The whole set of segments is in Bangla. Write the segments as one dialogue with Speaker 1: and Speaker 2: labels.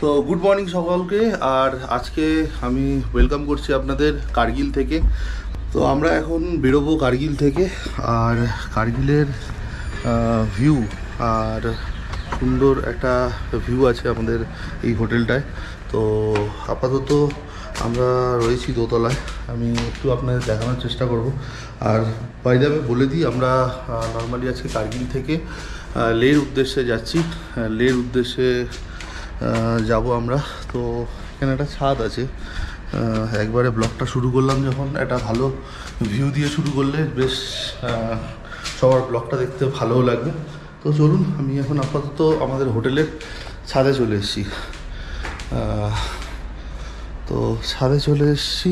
Speaker 1: তো গুড মর্নিং সকলকে। আর আজকে আমি ওয়েলকাম করছি আপনাদের কার্গিল থেকে। তো আমরা এখন বেরোবো কার্গিল থেকে। আর কার্গিলের ভিউ আর সুন্দর একটা ভিউ আছে আমাদের এই হোটেলটায়। তো আপাতত আমরা রয়েছি দোতলায়, আমি একটু আপনাদের দেখানোর চেষ্টা করব। আর বাই দ্য ওয়ে বলে দিই, আমরা নর্মালি আজকে কার্গিল থেকে লেহর উদ্দেশ্যে যাচ্ছি। লেহর উদ্দেশ্যে যাব আমরা। তো এখানে একটা ছাদ আছে, একবারে ব্লগটা শুরু করলাম যখন একটা ভালো ভিউ দিয়ে শুরু করলে বেশ সবার ব্লগটা দেখতে ভালোও লাগবে। তো চলুন, আমি এখন আপাতত আমাদের হোটেলের ছাদে চলে এসেছি। তো ছাদে চলে এসেছি,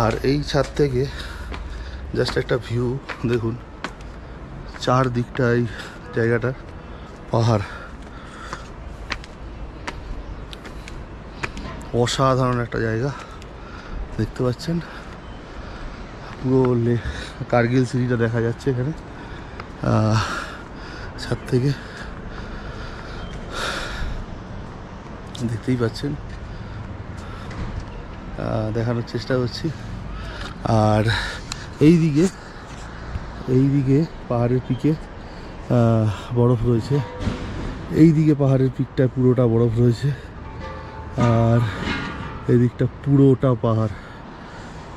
Speaker 1: আর এই ছাদ থেকে জাস্ট একটা ভিউ দেখুন। চারদিকটাই জায়গাটা পাহাড়, অসাধারণ একটা জায়গা দেখতে পাচ্ছেন। পুরো কার্গিল সিটিটা দেখা যাচ্ছে এখানে ছাদ থেকে, দেখতেই পাচ্ছেন। দেখানোর চেষ্টা করছি। আর এই দিকে পাহাড়ের পিকে বরফ রয়েছে, এই দিকে পাহাড়ের পিকটা পুরোটা বরফ রয়েছে, আর এদিকটা পুরোটা পাহাড়,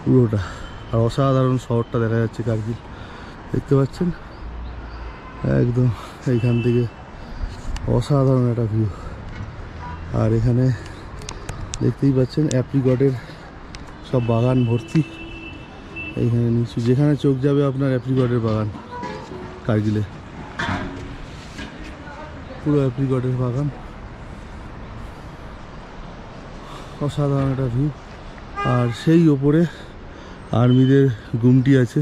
Speaker 1: পুরোটা। আর অসাধারণ শহরটা দেখা যাচ্ছে কার্গিল, দেখতে পাচ্ছেন একদম এইখান থেকে অসাধারণ একটা ভিউ। আর এখানে দেখতেই পাচ্ছেন অ্যাপ্রিকটের সব বাগান ভর্তি। এইখানে নিচু যেখানে চোখ যাবে আপনার অ্যাপ্রিকটের বাগান, কার্গিলে পুরো অ্যাপ্রিকটের বাগান, অসাধারণ একটা ভিউ। আর সেই ওপরে আর্মিদের গুমটি আছে,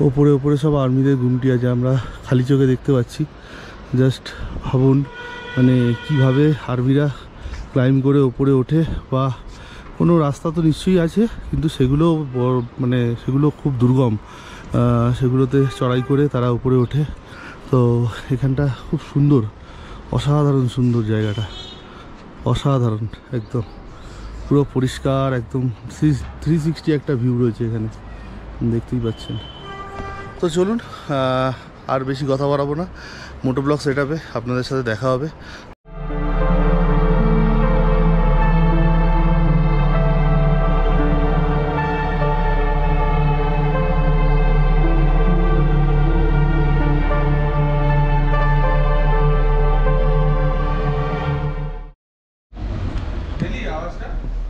Speaker 1: ওপরে সব আর্মিদের গুমটি আছে, আমরা খালি চোখে দেখতে পাচ্ছি। জাস্ট ভাবুন, মানে কিভাবে আর্মিরা ক্লাইম্ব করে ওপরে ওঠে, বা কোনো রাস্তা তো নিশ্চয়ই আছে, কিন্তু সেগুলো মানে সেগুলো খুব দুর্গম, সেগুলোতে চড়াই করে তারা উপরে ওঠে। তো এখানটা খুব সুন্দর, অসাধারণ সুন্দর জায়গাটা, অসাধারণ একদম পুরো পরিষ্কার, একদম 360 একটা ভিউ রয়েছে এখানে, দেখতেই পাচ্ছেন। তো চলুন, আর বেশি কথা বাড়াবো না, মোটো ব্লগ সেটআপে আপনাদের সাথে দেখা হবে।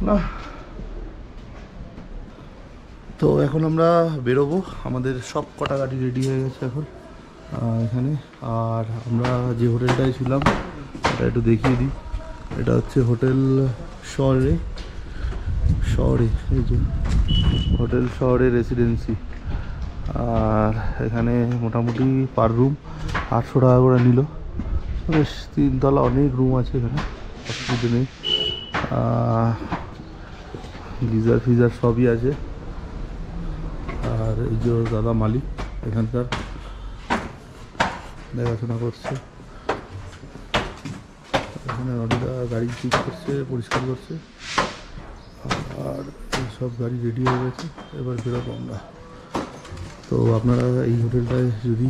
Speaker 1: না, তো এখন আমরা বেরোবো, আমাদের সব কটা গাড়ি রেডি হয়ে গেছে এখন এখানে। আর আমরা যে হোটেলটায় ছিলাম এটা একটু দেখিয়ে দিই। এটা হচ্ছে হোটেল শহরে, এই যে হোটেল শহরে রেসিডেন্সি। আর এখানে মোটামুটি পার রুম 800 টাকা করে নিল। বেশ 3 তলা, অনেক রুম আছে এখানে, অসুবিধা নেই। গিজার ফিজার সবই আছে। আর এই যে দাদা মালিক এখানকার, দেখাশোনা করছে। এখানে অনেকটা গাড়ি ঠিক করছে, পরিষ্কার করছে। আর সব গাড়ি রেডি হয়ে গেছে, এবার বেরোবো আমরা। তো আপনারা এই হোটেলটায় যদি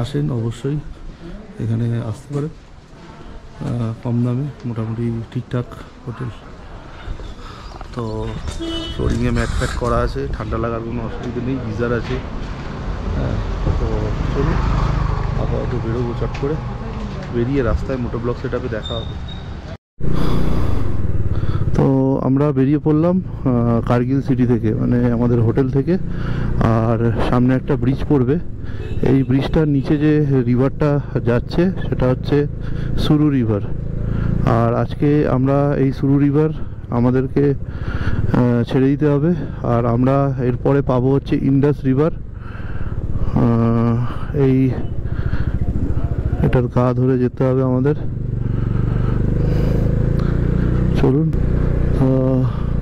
Speaker 1: আসেন অবশ্যই এখানে আসতে পারেন, কম দামে মোটামুটি ঠিকঠাক হোটেল। তো ফ্লোরিংয়ে ম্যাট ফ্যাট করা আছে, ঠান্ডা লাগার কোনো অসুবিধা নেই, গিজার আছে। তো চলুন আপাতত বেরোবো, চট করে বেরিয়ে রাস্তায় মোটো ব্লগ সেটআপে দেখা হবে। তো আমরা বেরিয়ে পড়লাম কার্গিল সিটি থেকে, মানে আমাদের হোটেল থেকে। আর সামনে একটা ব্রিজ পড়বে, এই ব্রিজটার নিচে যে রিভারটা যাচ্ছে সেটা হচ্ছে সুরু রিভার। আর আজকে আমরা এই সুরু রিভার আমাদেরকে ছেড়ে দিতে হবে। আর আমরা এরপরে পাবো হচ্ছে ইন্ডাস রিভার। এটার গা ধরে যেতে হবে আমাদের। চলুন,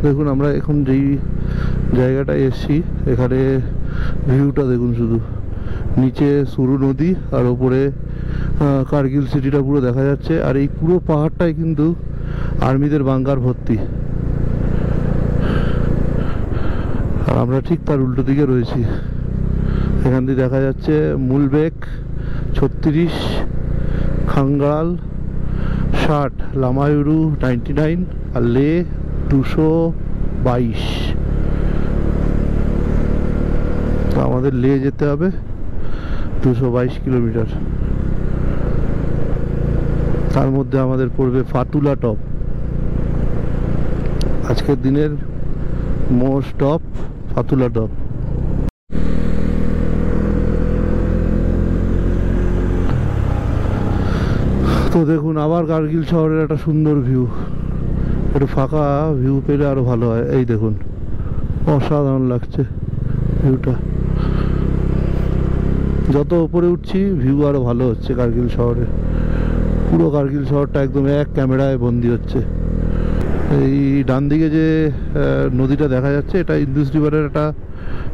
Speaker 1: দেখুন আমরা এখন যেই জায়গাটায় এসেছি এখানে ভিউটা দেখুন শুধু, নিচে সুরু নদী আর ওপরে কার্গিল সিটিটা পুরো দেখা যাচ্ছে। আর এই পুরো পাহাড়টাই কিন্তু আর্মিদের বাঙ্কার ভর্তি। আর আমরা ঠিক তার উল্টো দিকে রয়েছি। এখান দিয়ে দেখা যাচ্ছে মুলবেক 36, খাঙ্গাল 60, লামায়ুরু 99 আর লে 222। তো আমাদের লে যেতে হবে 222 কিলোমিটার। তার মধ্যে আমাদের পড়বে ফাতুলা টপ। আজকের দিনের মোস্ট টপ ফাতুলা টপ। তো দেখুন আবার কার্গিল শহরের একটা সুন্দর ভিউ। একটু ফাঁকা ভিউ পেলে আরো ভালো হয়। এই দেখুন অসাধারণ লাগছে ভিউটা। যত উপরে উঠছি ভিউ আরো ভালো হচ্ছে কার্গিল শহরে। পুরো কার্গিল শহরটা একদম এক ক্যামেরায় বন্দি হচ্ছে। এই ডান দিকে যে নদীটা দেখা যাচ্ছে এটা ইন্দুস রিভারের একটা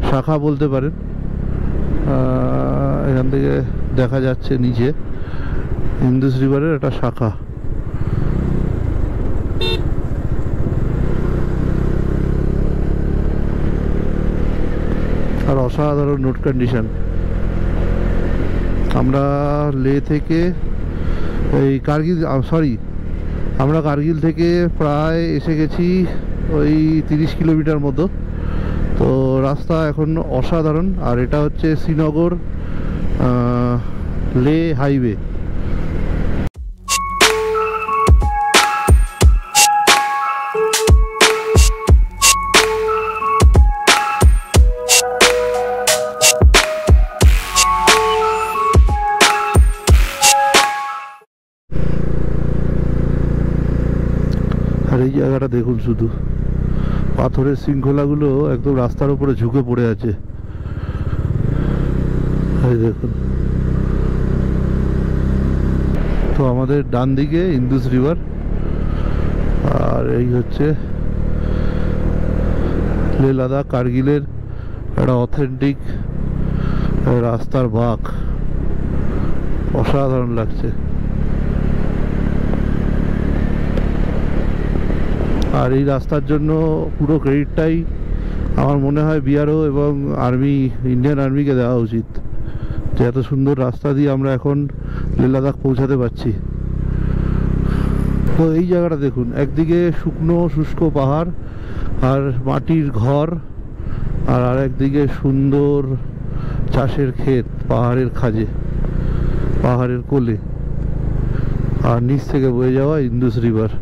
Speaker 1: শাখা বলতে পারেন। এখান থেকে দেখা যাচ্ছে নিচে ইন্দুস রিভারের একটা শাখা। আর অসাধারণ রোড কন্ডিশন। আমরা লে থেকে এই কার্গিল আমরা কার্গিল থেকে প্রায় এসে গেছি ওই 30 কিলোমিটার মতো। তো রাস্তা এখন অসাধারণ। আর এটা হচ্ছে শ্রীনগর লে হাইওয়ে। আর এই জায়গাটা দেখুন, শুধু পাথরের শৃঙ্খলাগুলো একদম রাস্তার উপরে ঝুঁকে পড়ে আছে। এই দেখুন। তো আমাদের ডান দিকে ইন্দুস রিভার আর এই হচ্ছে লে লাদাখ কার্গিলের একটা অথেন্টিক রাস্তার বাঁক। অসাধারণ লাগছে। আর এই রাস্তার জন্য পুরো ক্রেডিটটাই আমার মনে হয় বিআরও এবং আর্মি, ইন্ডিয়ান আর্মিকে দেওয়া উচিত, যে এত সুন্দর রাস্তা দিয়ে আমরা এখন লে লাদাখ পৌঁছাতে পারছি। তো এই জায়গাটা দেখুন, একদিকে শুকনো শুষ্ক পাহাড় আর মাটির ঘর, আর আরেকদিকে সুন্দর চাষের ক্ষেত পাহাড়ের খাজে, পাহাড়ের কোলে, আর নিচ থেকে বয়ে যাওয়া ইন্দুস রিভার।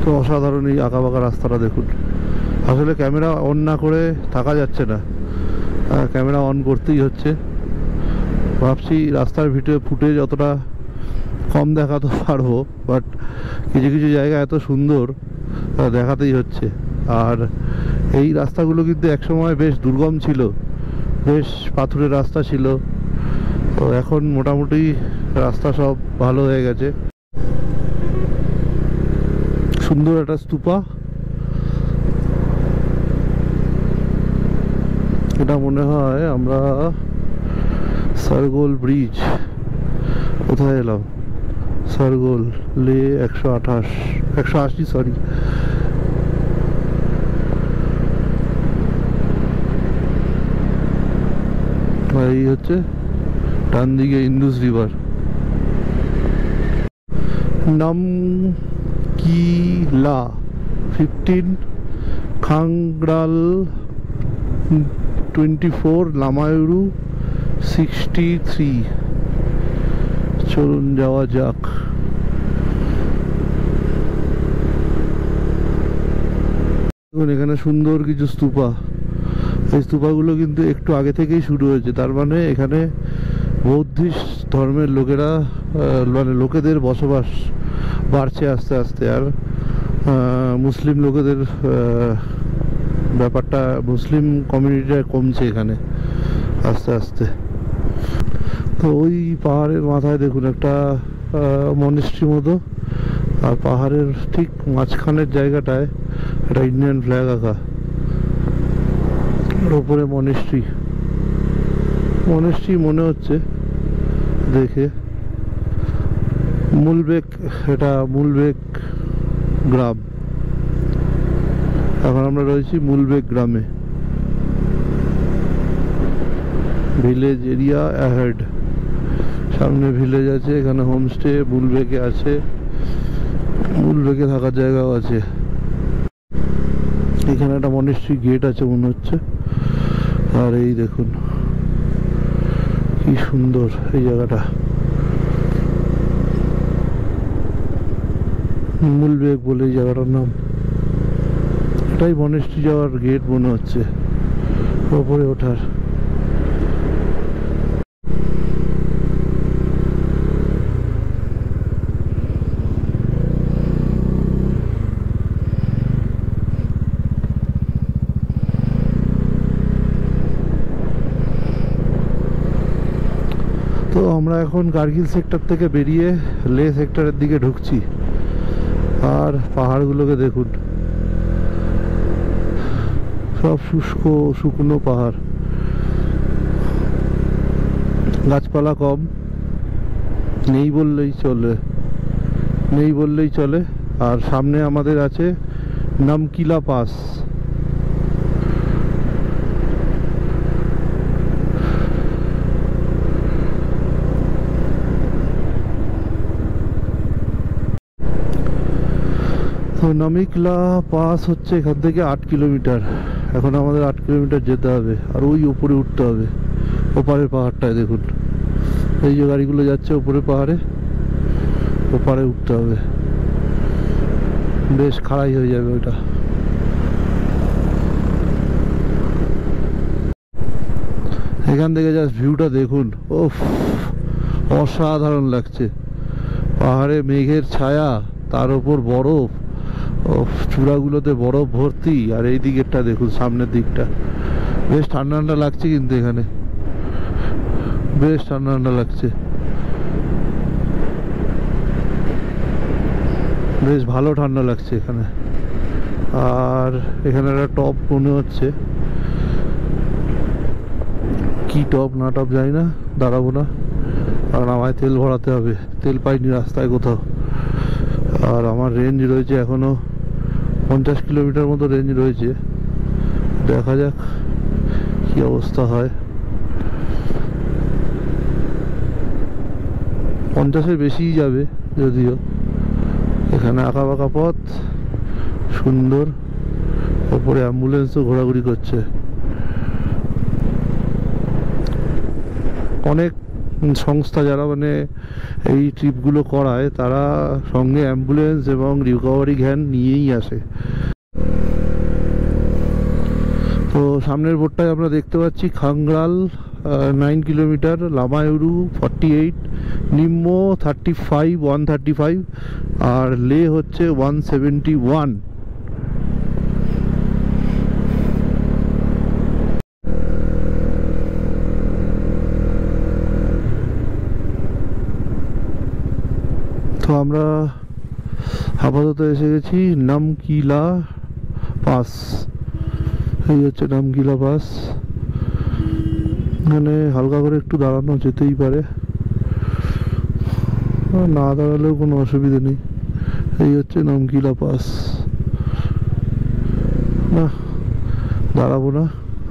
Speaker 1: তো অসাধারণ এই আঁকাবাঁকা রাস্তাটা দেখুন। আসলে ক্যামেরা অন না করে থাকা যাচ্ছে না, ক্যামেরা অন করতেই হচ্ছে। ভাবছি রাস্তার ভিডিও ফুটেজ যতটা কম দেখাতে পারবো, বাট কিছু কিছু জায়গা এত সুন্দর দেখাতেই হচ্ছে। আর এই রাস্তাগুলো কিন্তু একসময় বেশ দুর্গম ছিল, বেশ পাথুরের রাস্তা ছিল। তো এখন মোটামুটি রাস্তা সব ভালো হয়ে গেছে। সুন্দর একটা স্তূপা, এটা মনে হয় আমরা সারগোল ব্রিজ। কোথায় এলাম? সারগোল লে 180 সরি। এই হচ্ছে ডান দিকে ইন্দুস রিভার। নামকিলা 15, খাংগ্রাল 24, লামায়ুরু 63। চলুন যাওয়া যাক। এখানে সুন্দর কিছু স্তূপা। এই স্তূপাগুলো কিন্তু একটু আগে থেকেই শুরু হয়েছে, তার মানে এখানে বৌদ্ধিস্ট ধর্মের লোকেরা, মানে লোকেদের বসবাস বাড়ছে আস্তে আস্তে। আর মুসলিম লোকেদের ব্যাপারটা, মুসলিম কমিউনিটিটা কমছে এখানে আস্তে আস্তে।
Speaker 2: তো ওই পাহাড়ের মাথায় দেখুন একটা মনিস্ট্রি মতো, আর পাহাড়ের ঠিক মাঝখানের জায়গাটায় একটা ইন্ডিয়ান ফ্ল্যাগ আঁকা, আর ওপরে মনিস্ট্রি মনে হচ্ছে দেখে। মুলবেক, এটা মুলবেক গ্রাম। এখন আমরা রয়েছি মুলবেক গ্রামে। ভিলেজ এরিয়া অ্যাহেড, সামনে ভিলেজ আছে, এখানে হোমস্টে মুলবেকে আছে, মুলবেকে থাকার জায়গাও আছে। এখানে একটা মনিস্ট্রি গেট আছে মনে হচ্ছে। আর এই দেখুন কি সুন্দর এই জায়গাটা, মুলবেক বলে এই জায়গাটার নাম। এটাই মনিস্ট্রি যাওয়ার গেট মনে হচ্ছে, ওপরে ওঠার। তো আমরা এখন কার্গিল সেক্টর থেকে বেরিয়ে লে সেক্টরের দিকে ঢুকছি। আর পাহাড়গুলোকে দেখুন, সব শুষ্ক শুকনো পাহাড়, গাছপালা কম, নেই বললেই চলে। আর সামনে আমাদের আছে নামকিলা পাস। তো নামিকলা পাস হচ্ছে এখান থেকে 8 কিলোমিটার। এখন আমাদের 8 কিলোমিটার যেতে হবে, আর ওই উপরে উঠতে হবে। ওপারের পাহাড়টায় দেখুন, এই যে গাড়িগুলো যাচ্ছে ওপরে পাহাড়ে, ওপারে উঠতে হবে, বেশ খাড়াই হয়ে যাবে ওটা। এখান থেকে জাস্ট ভিউটা দেখুন, ওফ অসাধারণ লাগছে। পাহাড়ে মেঘের ছায়া, তার উপর বরফ, চূড়াগুলোতে বরফ ভর্তি। আর এই দিকেরটা দেখুন, সামনের দিকটা বেশ ঠান্ডা ঠান্ডা লাগছে, কিন্তু এখানে বেশ ঠান্ডা ঠান্ডা লাগছে, বেশ ভালো ঠান্ডা লাগছে এখানে। আর এখানে একটা টপ মনে হচ্ছে, কি টপ না টপ জানি না, দাঁড়াবো না, কারণ আমায় তেল ভরাতে হবে, তেল পাইনি রাস্তায় কোথাও। আর আমার রেঞ্জ রয়েছে এখনো 50 কিলোমিটার মতো রেঞ্জ রয়েছে, দেখা যাক কি অবস্থা হয়। 50-এর বেশিই যাবে যদিও। এখানে আঁকা বাঁকা পথ, সুন্দর, ওপরে অ্যাম্বুলেন্সও ঘোরাঘুরি করছে। অনেক সংস্থা যারা মানে এই ট্রিপগুলো করায়, তারা সঙ্গে অ্যাম্বুলেন্স এবং রিকভারি ভ্যান নিয়েই আসে। তো সামনের বোর্ডটায় আমরা দেখতে পাচ্ছি খাংগ্রাল 9 কিলোমিটার, লামায়ুরু 48, নিম্ন 135, আর লে হচ্ছে 171। তো আমরা আপাতত এসে গেছি নামকিলা পাস। এই হচ্ছে নামকিলা পাস। এখানে হালকা করে একটু দাঁড়ানো যেতেই পারে, না দাঁড়ালেও কোনো অসুবিধা নেই। এই হচ্ছে নামকিলা পাস। না, দাঁড়াবো না,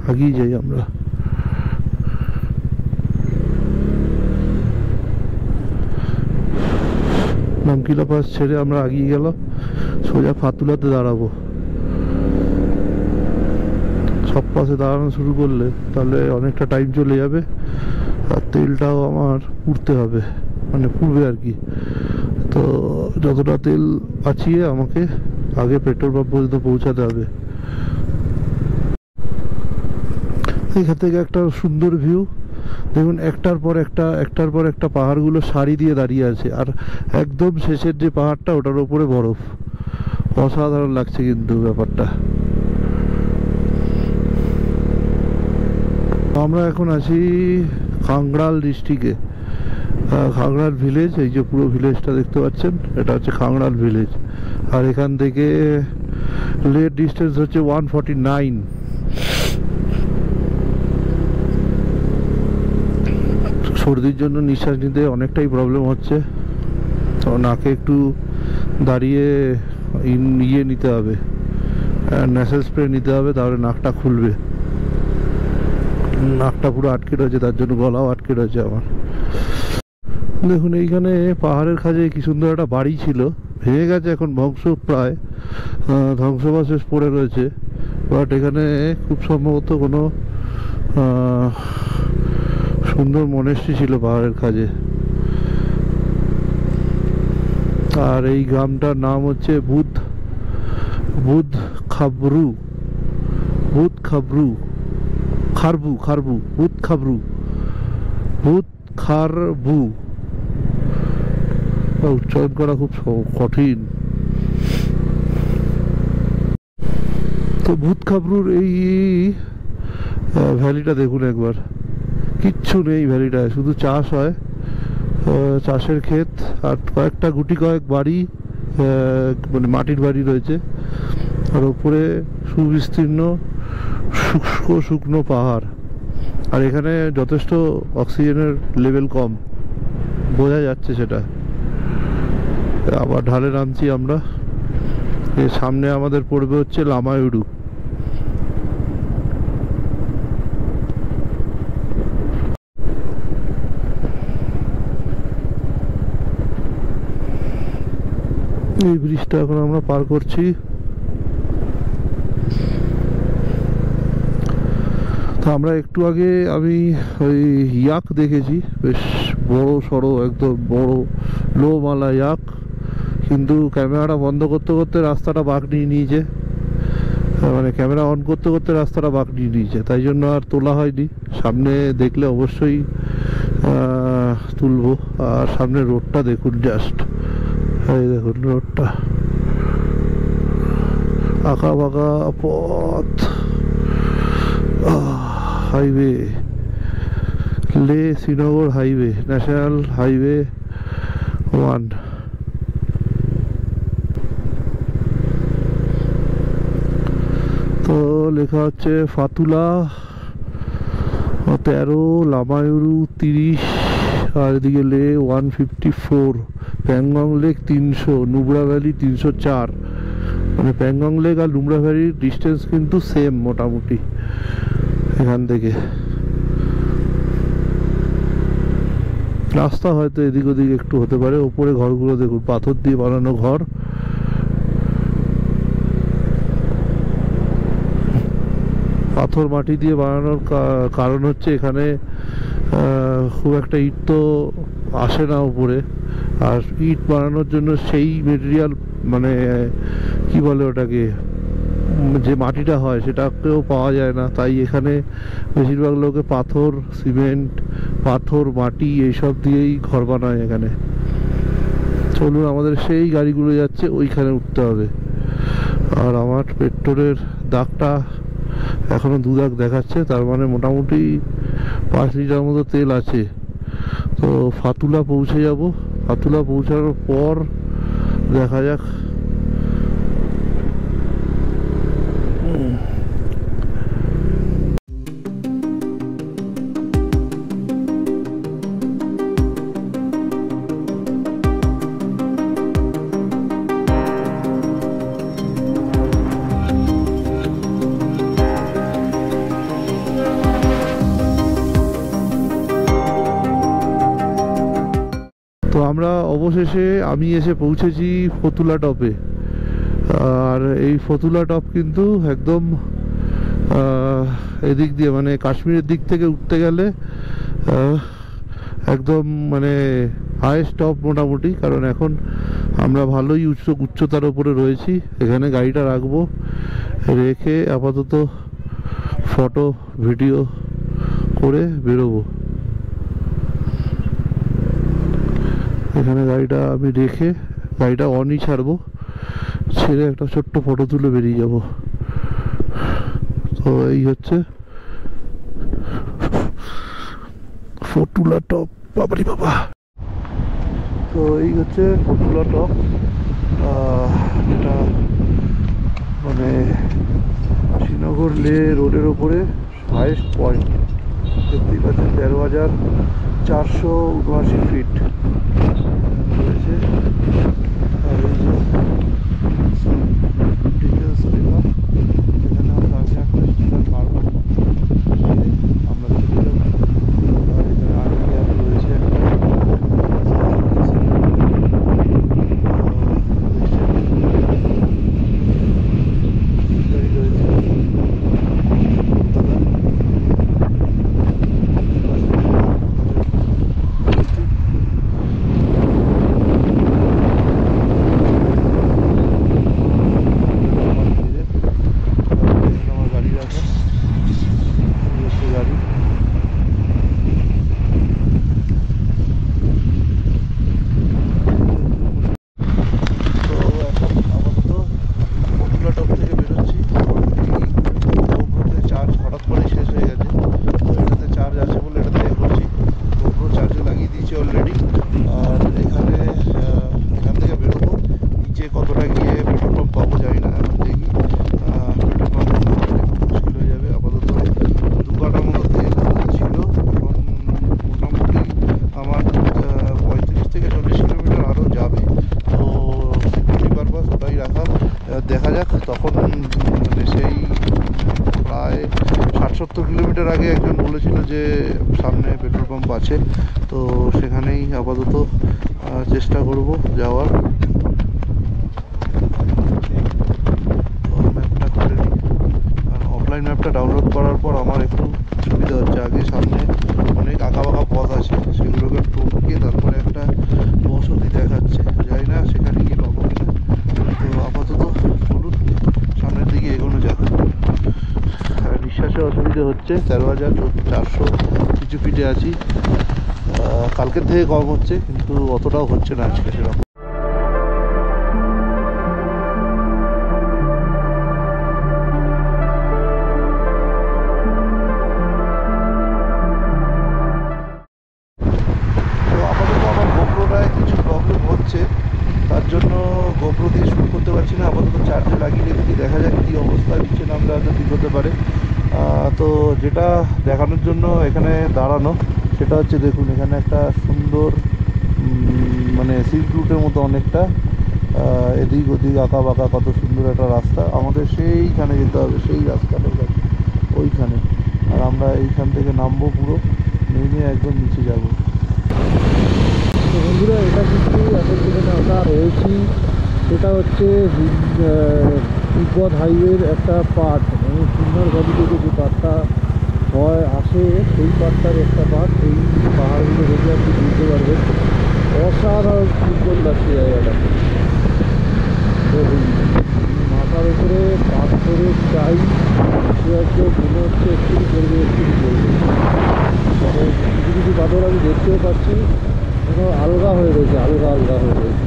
Speaker 2: আগেই যাই আমরা। নামকিলা পাস ছেড়ে আমরা আগিয়ে গেলাম, সোজা ফাতুলাতে দাঁড়াবো। সব পাশে দাঁড়ানো শুরু করলে তাহলে অনেকটা টাইম চলে যাবে, আর তেলটাও আমার পুড়তে হবে, মানে পুড়বে আর কি। তো যতটা তেল বাঁচিয়ে আমাকে আগে পেট্রোল পাম্প পর্যন্ত পৌঁছাতে হবে। এখান থেকে একটা সুন্দর ভিউ দেখুন, একটার পর একটা পাহাড়গুলো সারি দিয়ে দাঁড়িয়ে আছে, আর একদম শেষের যে পাহাড়টা ওটার উপরে বরফ। অসাধারণ লাগছে কিন্তু ব্যাপারটা। আমরা এখন আছি খাংড়াল ডিস্ট্রিক্টে, খাংড়াল ভিলেজ। এই যে পুরো ভিলেজটা দেখতে পাচ্ছেন, এটা হচ্ছে খাংড়াল ভিলেজ। আর এখান থেকে লেট ডিস্টেন্স হচ্ছে 149। সর্দির জন্য নিঃশ্বাস নিতে অনেকটাই প্রবলেম হচ্ছে, তো নাকে একটু দাঁড়িয়ে ইয়ে নিতে হবে, ন্যাসেল স্প্রে নিতে হবে, তাহলে নাকটা খুলবে। নাকটা পুরো আটকে রয়েছে, তার জন্য গলাও আটকে রয়েছে আমার। দেখুন এইখানে পাহাড়ের কাছে কি সুন্দর একটা বাড়ি ছিল, ভেঙে গেছে এখন, ধ্বংস প্রায়, ধ্বংসবাশেষ পড়ে রয়েছে। বাট এখানে খুব সম্ভবত কোনো সুন্দর মনেস্ট্রি ছিল পাহাড়ের কাছে। আর এই গ্রামটার নাম হচ্ছে বুধ খারবু, উচ্চারণ করা খুব কঠিন। তো ভূত খাবরুর এই ভ্যালিটা দেখুন একবার, কিচ্ছু নেই ভ্যালিটায়, শুধু চাষ হয়, চাষের ক্ষেত আর কয়েকটা গুটি কয়েক বাড়ি, মানে মাটির বাড়ি রয়েছে। আর ওপরে সুবিস্তীর্ণ শুকনো পাহাড়। আর এখানে যথেষ্ট অক্সিজেনের লেভেল কম, বোঝা যাচ্ছে সেটা। আবার ঢালে নামছি আমরা, এর সামনে আমাদের পড়বে হচ্ছে লামায়ুরু। এই ব্রিজটা এখন আমরা পার করছি। তো আমরা একটু আগে আমি ওই ইয়াক দেখেছি, বেশ বড় সড়ো, একদম বড় লোমালা ইয়াক, কিন্তু ক্যামেরাটা বন্ধ করতে করতে রাস্তাটা বাঁক নিয়ে নিয়েছে, মানে ক্যামেরা অন করতে করতে রাস্তাটা বাঁক নিয়ে নিয়েছে, তাই জন্য আর তোলা হয়নি। সামনে দেখলে অবশ্যই তুলবো। আর সামনে রোডটা দেখুন, জাস্ট এই দেখুন রোডটা, আঁকা বাঁকা পথ, হাইওয়ে, লে শ্রীনগর হাইওয়ে, ন্যাশনাল হাইওয়ে 1। তো লেখা হচ্ছে ফাতুলা 13, লামায়ুরু 30, আর এদিকে লে 154, প্যাংগং লেক 300, নুব্রা ভ্যালি 304। মানে প্যাংগং লেক আর নুব্রা ভ্যালির ডিস্টেন্স কিন্তু সেম মোটামুটি এখান থেকে। রাস্তা হয়তো এদিক ওদিক একটু হতে পারে। ওপরে ঘরগুলো দেখুন, পাথর দিয়ে বানানো ঘর। পাথর মাটি দিয়ে বানানোর কারণ হচ্ছে এখানে খুব একটা ইট তো আসে না উপরে, আর ইট বানানোর জন্য সেই মেটেরিয়াল, মানে কি বলে ওটাকে, যে মাটিটা হয় সেটাকেও পাওয়া যায় না। তাই এখানে বেশিরভাগ লোকে পাথর, সিমেন্ট, পাথর, মাটি এইসব দিয়েই ঘর বানায় এখানে। চলুন, আমাদের সেই গাড়িগুলো যাচ্ছে, ওইখানে উঠতে হবে। আর আমার পেট্রোলের দাগটা এখনো 2 দাগ দেখাচ্ছে, তার মানে মোটামুটি 5 লিটার মতো তেল আছে। তো ফাতুলা পৌঁছে যাব। ফাতুলা পৌঁছানোর পর দেখা যাক। তো আমরা অবশেষে আমি এসে পৌঁছেছি ফতুলা টপে। আর এই ফতুলা টপ কিন্তু একদম এদিক দিয়ে, মানে কাশ্মীরের দিক থেকে উঠতে গেলে একদম মানে হাইয়েস্ট টপ মোটামুটি। কারণ এখন আমরা ভালোই উচ্চতার উপরে রয়েছি। এখানে গাড়িটা রাখবো, রেখে আপাতত ফটো ভিডিও করে বেরোবো। এখানে গাড়িটা আমি রেখে গাড়িটা অনই ছাড়বো, ছেড়ে একটা ছোট্ট ফটো তুলে বেরিয়ে যাব। তো এই হচ্ছে ফতুল্লা টপ, বাবারি বাবা। তো এই হচ্ছে ফতুল্লা টপ, এটা মানে শ্রীনগর লে রোডের ওপরে হাইয়েস্ট পয়েন্ট। দেখতেই পাচ্ছেন 13,479 ফিট রয়েছে। আর এই যে ডিটেলস লেখা, এখানে আমরা আগে একটা স্টিকার মারবো, আমরা চলে যাবো। আর এখানে আর্মি ক্যাম্প রয়েছে একটা, দেখা যাক। তখন মানে সেই প্রায় 60-70 কিলোমিটার আগে একজন বলেছিল যে সামনে পেট্রোল পাম্প আছে, তো সেখানেই আপাতত চেষ্টা করব যাওয়ার। ম্যাপটা করে নিই, কারণ অফলাইন ম্যাপটা ডাউনলোড করার পর আমার একটু সুবিধা হচ্ছে। আগে সামনে অনেক আঁকা বাঁকা পথ আছে, সেগুলোকে টপকে তারপরে একটা বসতি দেখাচ্ছে, জানি না সেখানে গিয়ে পাবো কিনা। তো আপাতত চলুন সামনের দিকে এগোনো যাক। নিঃশ্বাসে অসুবিধে হচ্ছে, 13,400 কিছু ফিটে আছি। কালকের থেকে কম হচ্ছে, কিন্তু অতটাও হচ্ছে না আজকে সেরকম। তো আপাতত আমার গোপ্রোটায় কিছু প্রবলেম হচ্ছে, তার জন্য গোপ্রো দিয়ে শুরু করতে পারছি না। আপাতত চার্জে লাগিয়ে রেখেছি, দেখা যাক কী অবস্থা, নিচে নামলে হয়তো ঠিক হতে পারে। তো যেটা দেখানোর জন্য এখানে দাঁড়ানো, সেটা হচ্ছে দেখুন এখানে একটা সুন্দর মানে সিল্ক রুটের মতো অনেকটা এদিক ওদিক আঁকা বাঁকা কত সুন্দর একটা রাস্তা। আমাদের সেইখানে যেতে হবে, সেই রাস্তাটা ওইখানে। আর আমরা এইখান থেকে নামবো, পুরো নেমে একদম নিচে যাব। বন্ধুরা, এটা কিন্তু এখন যেখানে আমরা রয়েছি সেটা হচ্ছে তিব্বত হাইওয়ের একটা পার্ট, মানে সুন্দরবন থেকে যে পার্টটা হয় আসে, সেই পার্টটার একটা পার্ট। এই পাহাড়গুলো দেখে আপনি বুঝতে পারবেন অসাধারণ সুন্দর লাগছে জায়গাটা। মাথার উপরে পাথরের চাই, সে একদম মনে হচ্ছে একটু করবে একটু করবে। তবে কিছু কিছু পাথর আমি দেখতেও পাচ্ছি আলগা হয়ে রয়েছে, আলগা আলগা হয়ে রয়েছে।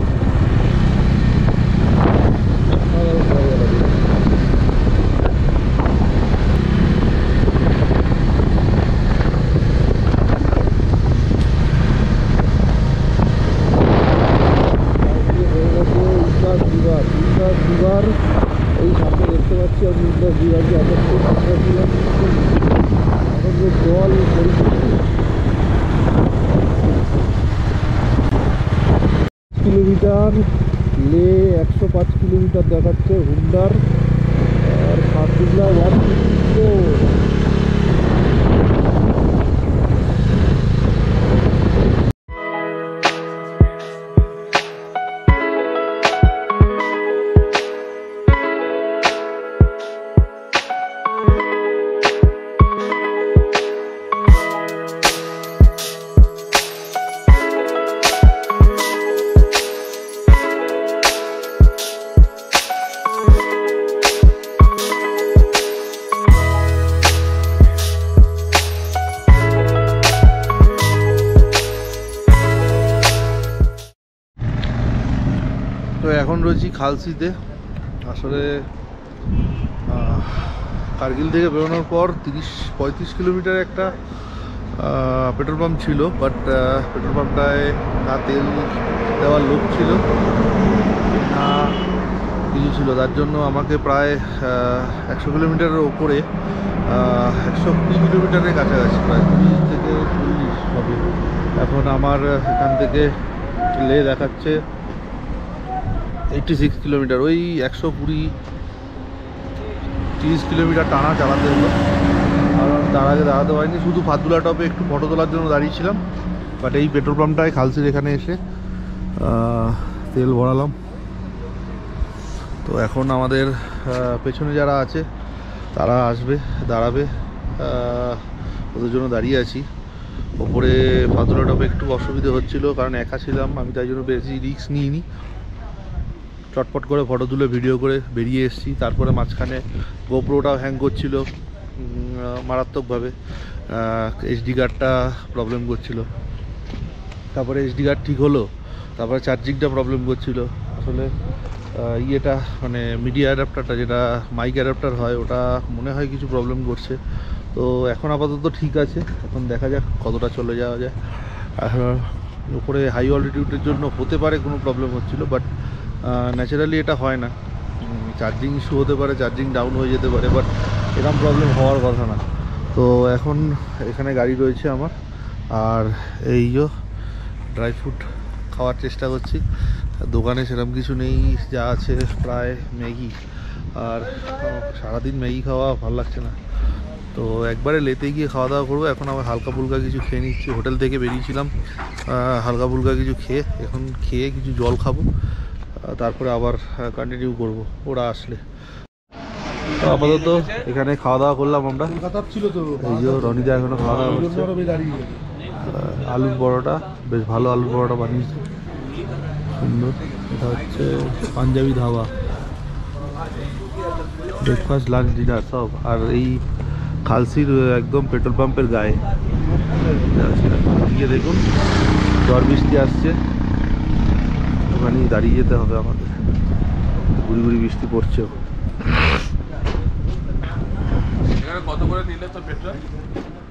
Speaker 2: বিবার এই সামনে দেখতে পাচ্ছি আমি ইন্দাস বিভাগে এখন যে জল কিলোমিটার লে 105 কিলোমিটার দেখাচ্ছে হুন্ডার। আর খাতুল্লা 154। তো এখন রয়েছি খালসিতে। আসলে কার্গিল থেকে বেরোনোর পর 30-35 কিলোমিটার একটা
Speaker 1: পেট্রোল পাম্প ছিল, বাট পেট্রোল পাম্পটায় না তেল দেওয়ার লোক ছিল না কিছু ছিল, তার জন্য আমাকে প্রায় 100 কিলোমিটারের ওপরে 120 কিলোমিটারের কাছাকাছি, প্রায় 20 থেকে 40 হবে। এখন আমার এখান থেকে লে দেখাচ্ছে 86 কিলোমিটার, ওই 120-30 কিলোমিটার টানা চালাতে হলো। আর তার আগে দাঁড়াতে পারিনি, শুধু ফাতুলা টপে একটু ফটো তোলার জন্য দাঁড়িয়েছিলাম। বাট এই পেট্রোল পাম্পটায় খালসির এখানে এসে তেল ভরালাম। তো এখন আমাদের পেছনে যারা আছে তারা আসবে, দাঁড়াবে, ওদের জন্য দাঁড়িয়ে আছি। ওপরে ফাতুলা টপে একটু অসুবিধা হচ্ছিল, কারণ একা ছিলাম আমি, তাই জন্য বেশি রিস্ক নিইনি। চটপট করে ফটো তুলে ভিডিও করে বেরিয়ে এসেছি। তারপরে মাঝখানে গোপ্রোটাও হ্যাং করছিল মারাত্মকভাবে, এইচডি কার্ডটা প্রবলেম করছিল। তারপরে এইচডি কার্ড ঠিক হলো, তারপরে চার্জিংটা প্রবলেম করছিল। আসলে ইয়েটা মানে মিডিয়া অ্যাডাপ্টারটা, যেটা মাইক অ্যাডাপ্টার হয়, ওটা মনে হয় কিছু প্রবলেম করছে। তো এখন আপাতত ঠিক আছে, এখন দেখা যাক কতটা চলে যাওয়া যায়। উপরে হাই অল্টিটিউডের জন্য হতে পারে কোনো প্রবলেম হচ্ছিলো, বাট ন্যাচারালি এটা হয় না। চার্জিং ইস্যু হতে পারে, চার্জিং ডাউন হয়ে যেতে পারে, বাট এরকম প্রবলেম হওয়ার কথা না। তো এখন এখানে গাড়ি রয়েছে আমার, আর এই যে ড্রাই ফ্রুট খাওয়ার চেষ্টা করছি। দোকানে সেরকম কিছু নেই, যা আছে প্রায় ম্যাগি, আর সারাদিন ম্যাগি খাওয়া ভালো লাগছে না। তো একবারে লেতে গিয়ে খাওয়া দাওয়া করবো। এখন আবার হালকা ফুলকা কিছু খেয়ে নিচ্ছি, হোটেল থেকে বেরিয়েছিলাম হালকা ফুলকা কিছু খেয়ে, এখন খেয়ে কিছু জল খাবো, তারপরে আবার কন্টিনিউ করব ওরা আসলে। তো আপাতত এখানে খাওয়া দাওয়া করলাম আমরা। এই যে রনিদা এখনো খাওয়া দাওয়া করছে। আলুর বড়াটা বেশ ভালো, আলুর বড়াটা বানিয়েছে সুন্দর। এটা হচ্ছে Punjabi dhaba, breakfast lunch dinner সব। আর এই খালসির একদম পেট্রোল পাম্পের গায়ে গিয়ে দেখুন ঝড় বৃষ্টি আসছে, ওখানেই দাঁড়িয়ে যেতে হবে আমাদের। গুড়ি গুড়ি বৃষ্টি পড়ছেও।
Speaker 3: কত করে নিলে তো পেট্রোল?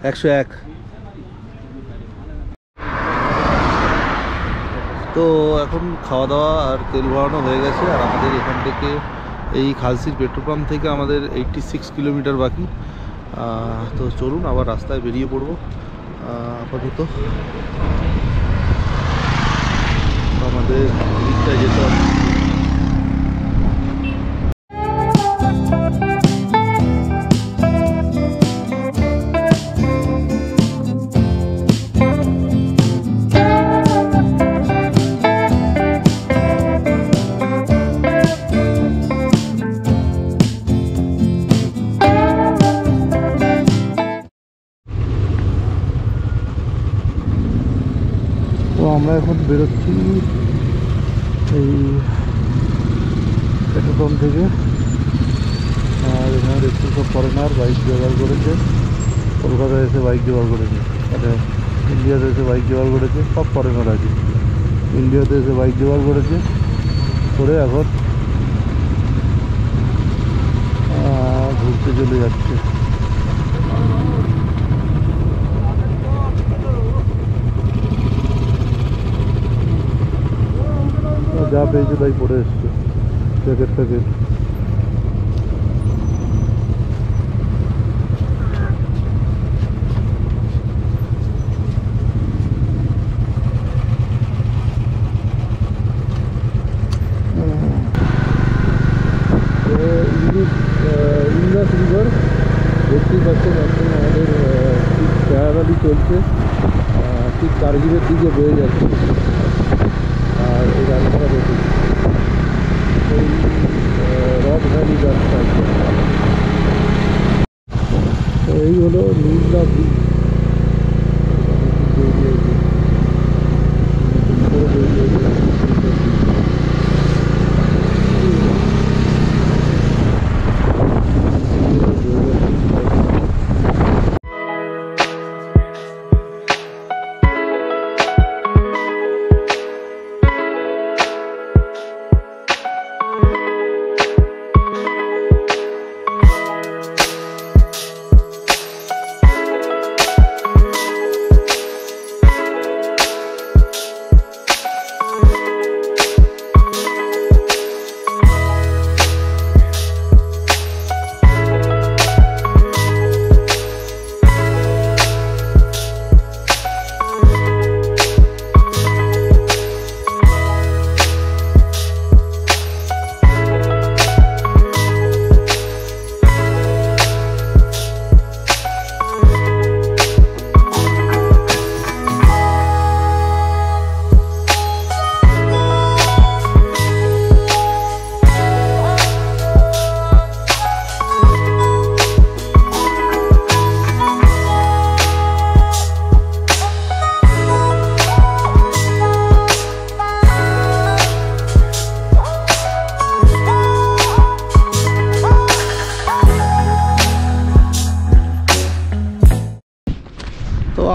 Speaker 1: 101। তো এখন খাওয়া দাওয়া আর তেল ভরানো হয়ে গেছে, আর আমাদের এখান থেকে এই খালসির পেট্রোল পাম্প থেকে আমাদের 86 কিলোমিটার বাকি। তো চলুন আবার রাস্তায় বেরিয়ে পড়বো। আপাতত আমাদের দিকটায় যেতে হবে। আমরা এখন বেরোচ্ছি এই পেট্রোল পাম্প থেকে। আর এখানে দেখছি সব ফরেনার বাইক জোগাড় করেছে, কলকাতায় এসে বাইক জোগাড় করেছে, মানে ইন্ডিয়াতে এসে বাইক জোগাড় করেছে, সব ফরেনার আছে। ইন্ডিয়াতে এসে বাইক জোগাড় করেছে করে এখন ঘুরতে চলে যাচ্ছে। যা পেয়েছে তাই পরে এসছে, জ্যাকেট ফ্যাকেট। ইন্দাস রিভার দেখতেই পাচ্ছেন, এখন আমাদের ঠিক খেয়ারালি চলছে, ঠিক কার্গিলের দিকে বয়ে যাচ্ছে। আর এই রাস্তাটা দেখুন, এই রক ভ্যালি রাস্তা। এই হলো নীলদা ব্রিজ।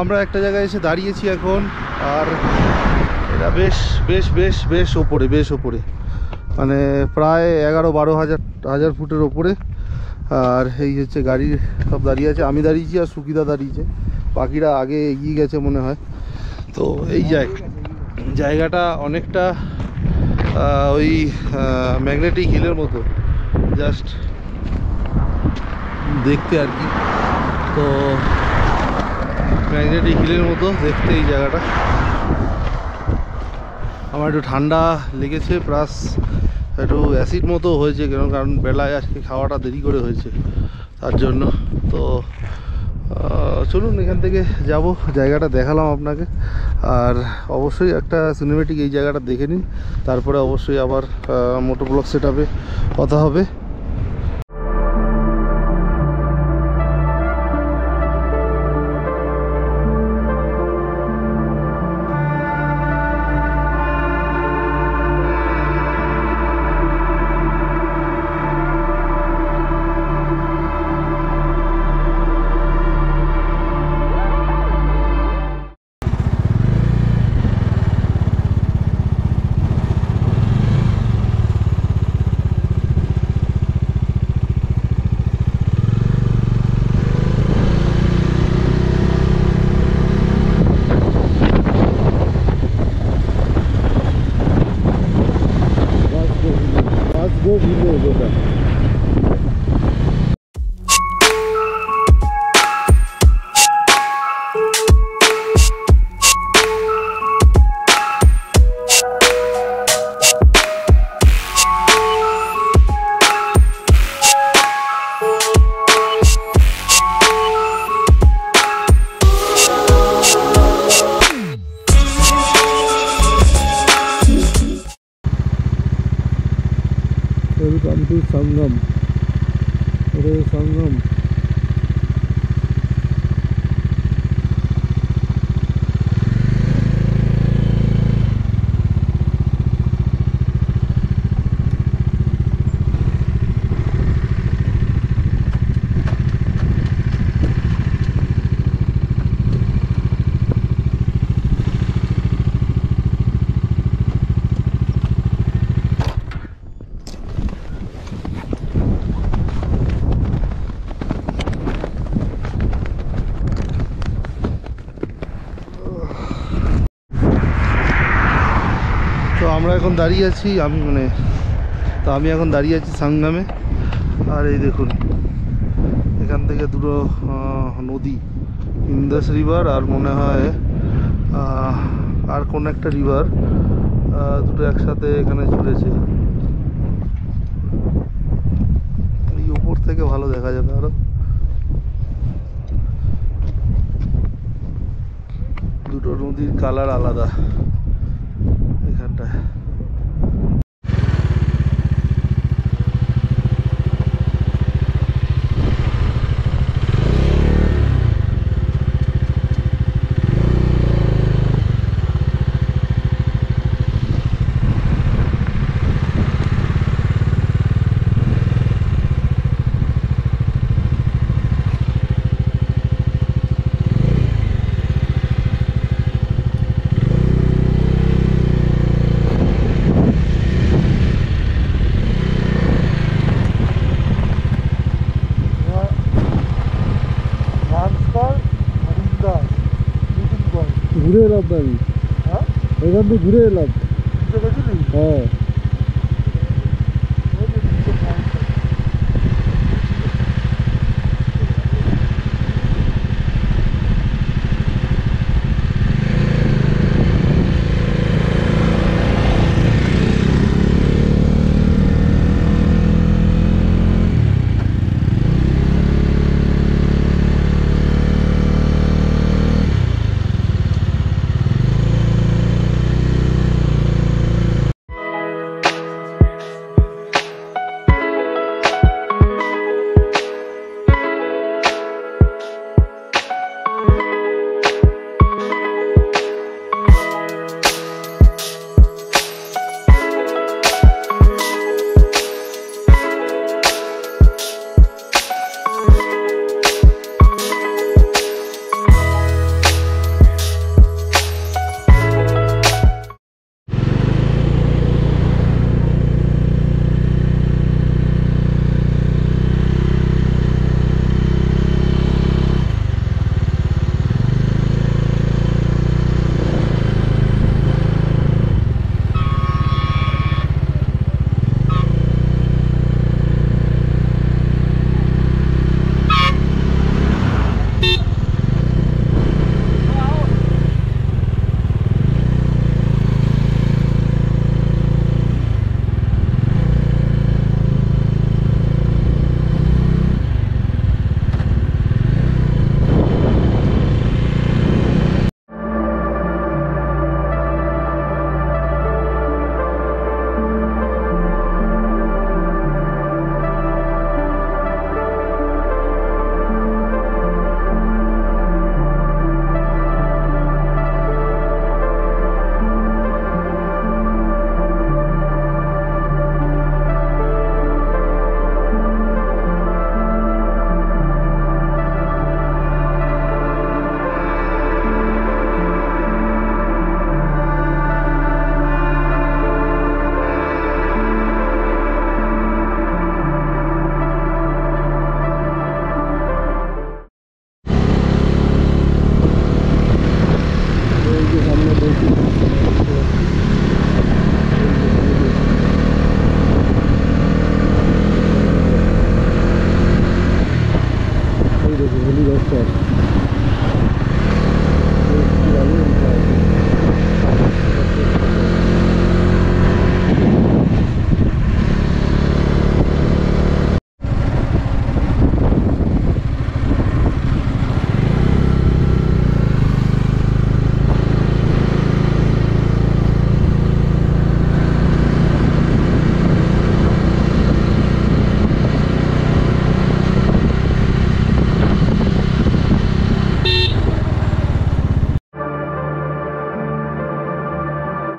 Speaker 1: আমরা একটা জায়গায় এসে দাঁড়িয়েছি এখন, আর এটা বেশ বেশ বেশ বেশ ওপরে, বেশ ওপরে, মানে প্রায় 11-12 হাজার ফুটের ওপরে। আর এই হচ্ছে গাড়ি সব দাঁড়িয়ে আছে, আমি দাঁড়িয়েছি আর সুকিদা দাঁড়িয়েছে, বাকিরা আগে এগিয়ে গেছে মনে হয়। তো এই জায়গাটা অনেকটা ওই ম্যাগনেটিক হিলের মতো জাস্ট দেখতে আর কি। তো ম্যাগনেটিক হিলের মতো দেখতে এই জায়গাটা। আমার একটু ঠান্ডা লেগেছে, প্লাস একটু অ্যাসিড মতো হয়েছে, কারণ বেলায় আজকে খাওয়াটা দেরি করে হয়েছে তার জন্য। তো চলুন এখান থেকে যাব, জায়গাটা দেখালাম আপনাকে। আর অবশ্যই একটা সিনেমেটিক এই জায়গাটা দেখে নিন, তারপরে অবশ্যই আবার মোটো ব্লগ সেট আপে কথা হবে। Welcome to Sangam. It is Sangam. তো আমরা এখন দাঁড়িয়ে আছি, আমি এখন দাঁড়িয়ে আছি সাঙ্গামে। আর এই দেখুন এখান থেকে দুটো নদী, ইন্দাস রিভার আর মনে হয় আর কোন একটা রিভার, দুটো একসাথে এখানে ঝুলেছে। এই উপর থেকে ভালো দেখা যাবে আরো। দুটো নদীর কালার আলাদা এখানটায়। ঘুরে এলাম আমি, এখান থেকে ঘুরে এলাম। হ্যাঁ